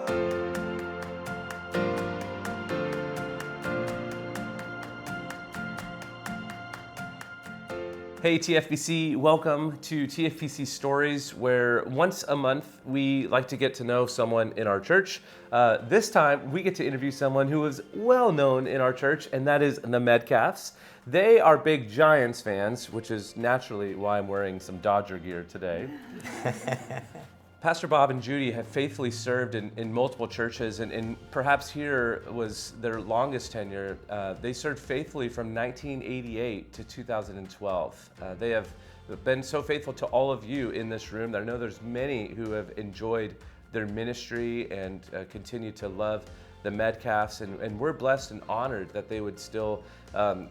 Hey TFBC, welcome to TFBC Stories, where once a month we like to get to know someone in our church. This time we get to interview someone who is well known in our church, and that is the Medcalfs. They are big Giants fans, which is naturally why I'm wearing some Dodger gear today. Pastor Bob and Judy have faithfully served in multiple churches, and perhaps here was their longest tenure. They served faithfully from 1988 to 2012. They have been so faithful to all of you in this room that I know there's many who have enjoyed their ministry and continue to love the Medcalfs, and we're blessed and honored that they would still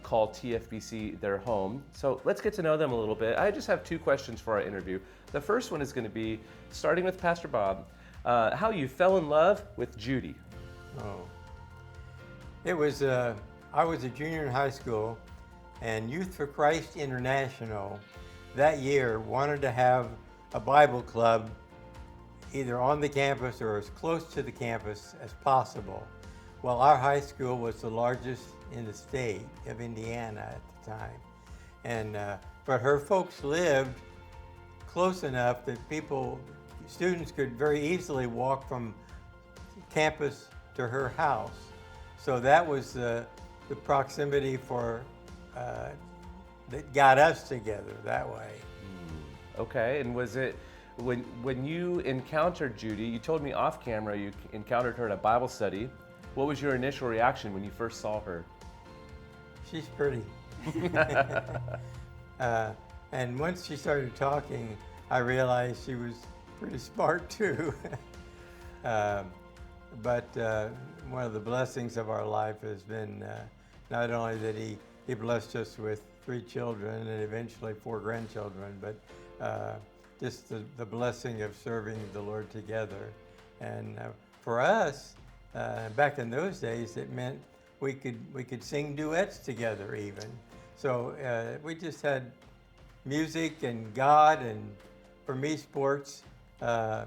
call TFBC their home. So let's get to know them a little bit. I just have two questions for our interview. The first one is going to be, starting with Pastor Bob, how you fell in love with Judy. It was, I was a junior in high school, and Youth for Christ International that year wanted to have a Bible club either on the campus or as close to the campus as possible. Well, our high school was the largest in the state of Indiana at the time. And, but her folks lived close enough that students could very easily walk from campus to her house. So that was the proximity that got us together that way. Okay, and was it, when you encountered Judy, you told me off camera you encountered her at a Bible study. What was your initial reaction when you first saw her? She's pretty. And once she started talking, I realized she was pretty smart too. But one of the blessings of our life has been not only that he blessed us with 3 children and eventually 4 grandchildren, but just the blessing of serving the Lord together. And for us, back in those days, it meant we could sing duets together even. So we just had music and God, and for me, sports, a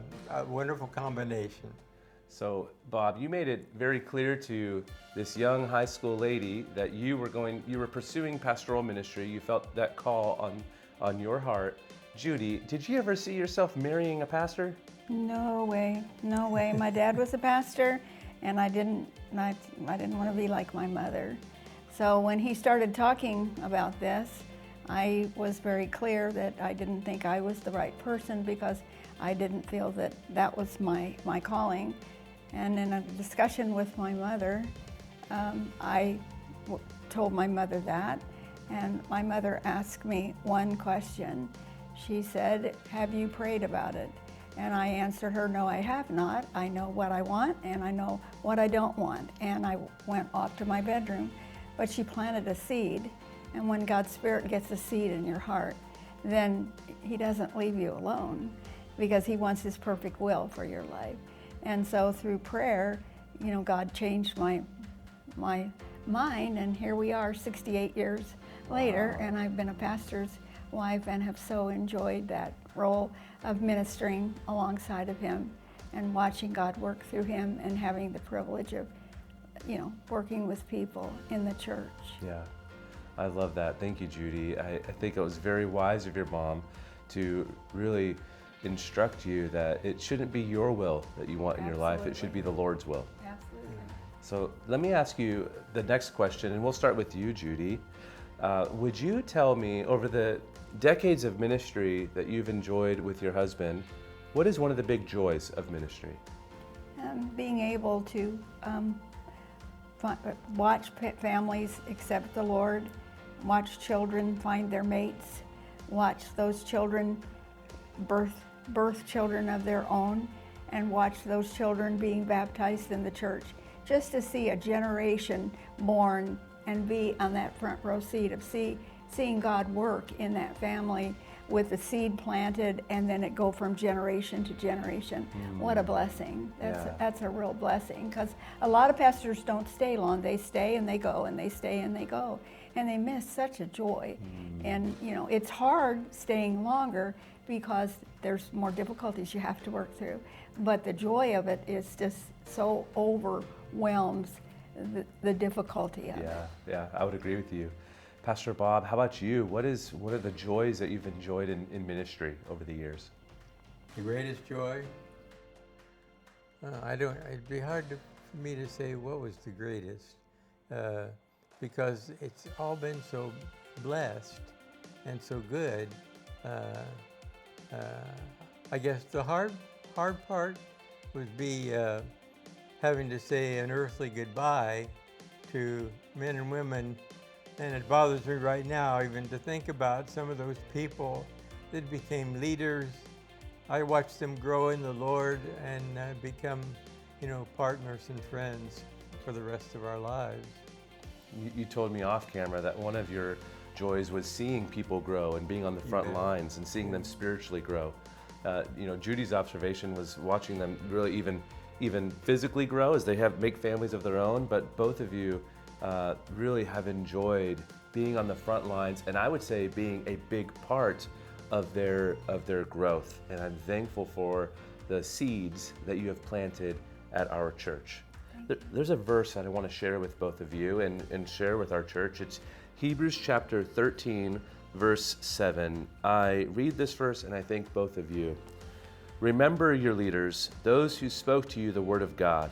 wonderful combination. So Bob, you made it very clear to this young high school lady that you were pursuing pastoral ministry. You felt that call on your heart. Judy, did you ever see yourself marrying a pastor? No way, no way. My dad was a pastor, and I didn't want to be like my mother. So when he started talking about this, I was very clear that I didn't think I was the right person because I didn't feel that that was my calling. And in a discussion with my mother, I told my mother that, and my mother asked me one question. She said, "Have you prayed about it?" And I answered her, "No, I have not. I know what I want and I know what I don't want." And I went off to my bedroom. But she planted a seed, and when God's Spirit gets a seed in your heart, then He doesn't leave you alone because He wants His perfect will for your life. And so through prayer, God changed my mind, and here we are 68 years later, and I've been a pastor's wife and have so enjoyed that role of ministering alongside of him and watching God work through him and having the privilege of, working with people in the church. Yeah, I love that. Thank you, Judy. I think it was very wise of your mom to really instruct you that it shouldn't be your will that you want in your life. It should be the Lord's will. Absolutely. So let me ask you the next question, and we'll start with you, Judy. Would you tell me, over the decades of ministry that you've enjoyed with your husband, what is one of the big joys of ministry? Being able to watch families accept the Lord, watch children find their mates, watch those children birth children of their own, and watch those children being baptized in the church. Just to see a generation born and be on that front row seat of seeing God work in that family with the seed planted, and then it go from generation to generation. What a blessing. That's a real blessing, because a lot of pastors don't stay long. They stay and they go, and they stay and they go. and they miss such a joy. And it's hard staying longer because there's more difficulties you have to work through. But the joy of it is just so overwhelms the difficulty of it. Yeah, I would agree with you. Pastor Bob, how about you? What are the joys that you've enjoyed in ministry over the years? The greatest joy? It'd be hard for me to say what was the greatest, because it's all been so blessed and so good. I guess the hard part would be having to say an earthly goodbye to men and women, and it bothers me right now even to think about some of those people that became leaders. I watched them grow in the Lord and become, partners and friends for the rest of our lives. You told me off camera that one of your joys was seeing people grow and being on the front lines and seeing them spiritually grow. Judy's observation was watching them really even physically grow as they make families of their own, but both of you really have enjoyed being on the front lines, and I would say being a big part of their growth. And I'm thankful for the seeds that you have planted at our church. There's a verse that I want to share with both of you and share with our church. It's Hebrews chapter 13, verse 7. I read this verse and I thank both of you. Remember your leaders, those who spoke to you the word of God.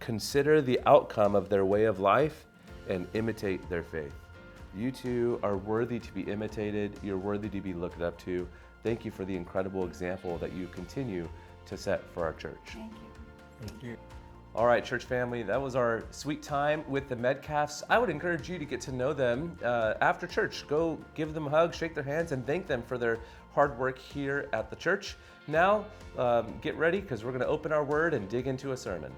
Consider the outcome of their way of life and imitate their faith. You two are worthy to be imitated. You're worthy to be looked up to. Thank you for the incredible example that you continue to set for our church. Thank you. Thank you. All right, church family, that was our sweet time with the Medcalfs. I would encourage you to get to know them after church. Go give them a hug, shake their hands, and thank them for their hard work here at the church. Now, get ready because we're going to open our word and dig into a sermon.